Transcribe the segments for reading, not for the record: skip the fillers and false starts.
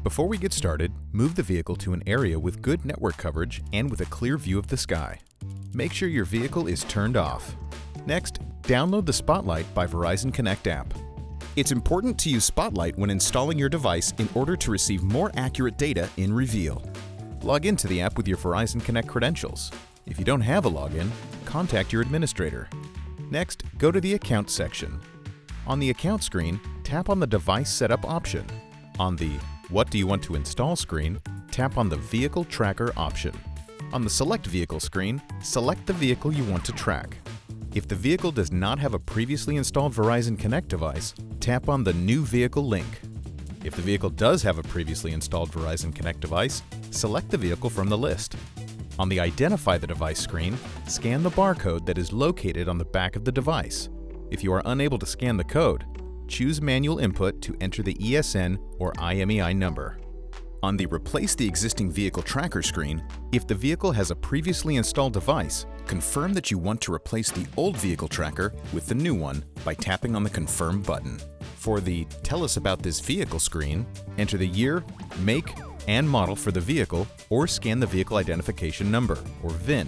Before we get started, move the vehicle to an area with good network coverage and with a clear view of the sky. Make sure your vehicle is turned off. Next, download the Spotlight by Verizon Connect app. It's important to use Spotlight when installing your device in order to receive more accurate data in Reveal. Log into the app with your Verizon Connect credentials. If you don't have a login, contact your administrator. Next, go to the Account section. On the Account screen, tap on the Device Setup option. On the What do you want to install screen, tap on the Vehicle Tracker option. On the Select Vehicle screen, select the vehicle you want to track. If the vehicle does not have a previously installed Verizon Connect device, tap on the New Vehicle link. If the vehicle does have a previously installed Verizon Connect device, select the vehicle from the list. On the Identify the Device screen, scan the barcode that is located on the back of the device. If you are unable to scan the code, choose Manual Input to enter the ESN or IMEI number. On the Replace the existing vehicle tracker screen, if the vehicle has a previously installed device, confirm that you want to replace the old vehicle tracker with the new one by tapping on the Confirm button. For the Tell us about this vehicle screen, enter the year, make, and model for the vehicle or scan the vehicle identification number, or VIN.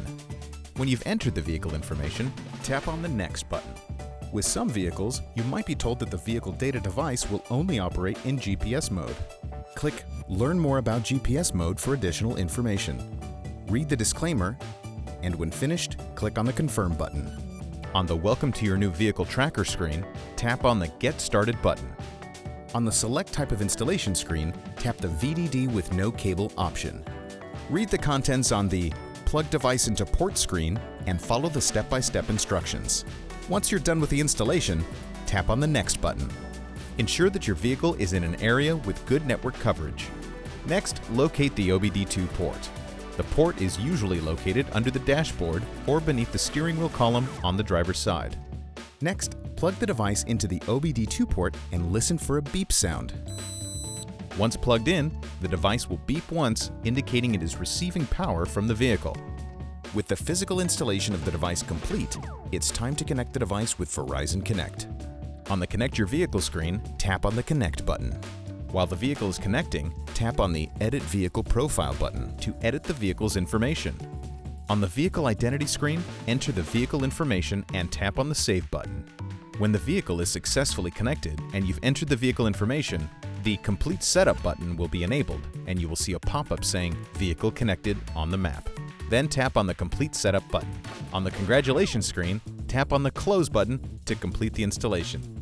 When you've entered the vehicle information, tap on the Next button. With some vehicles, you might be told that the vehicle data device will only operate in GPS mode. Click Learn more about GPS mode for additional information. Read the disclaimer, and when finished, click on the Confirm button. On the Welcome to your new vehicle tracker screen, tap on the Get Started button. On the Select Type of Installation screen, tap the VDD with no cable option. Read the contents on the Plug Device into Port screen and follow the step-by-step instructions. Once you're done with the installation, tap on the Next button. Ensure that your vehicle is in an area with good network coverage. Next, locate the OBD2 port. The port is usually located under the dashboard or beneath the steering wheel column on the driver's side. Next, plug the device into the OBD2 port and listen for a beep sound. Once plugged in, the device will beep once, indicating it is receiving power from the vehicle. With the physical installation of the device complete, it's time to connect the device with Verizon Connect. On the Connect Your Vehicle screen, tap on the Connect button. While the vehicle is connecting, tap on the Edit Vehicle Profile button to edit the vehicle's information. On the Vehicle Identity screen, enter the vehicle information and tap on the Save button. When the vehicle is successfully connected and you've entered the vehicle information, the Complete Setup button will be enabled and you will see a pop-up saying Vehicle Connected on the map. Then tap on the Complete Setup button. On the Congratulations screen, tap on the Close button to complete the installation.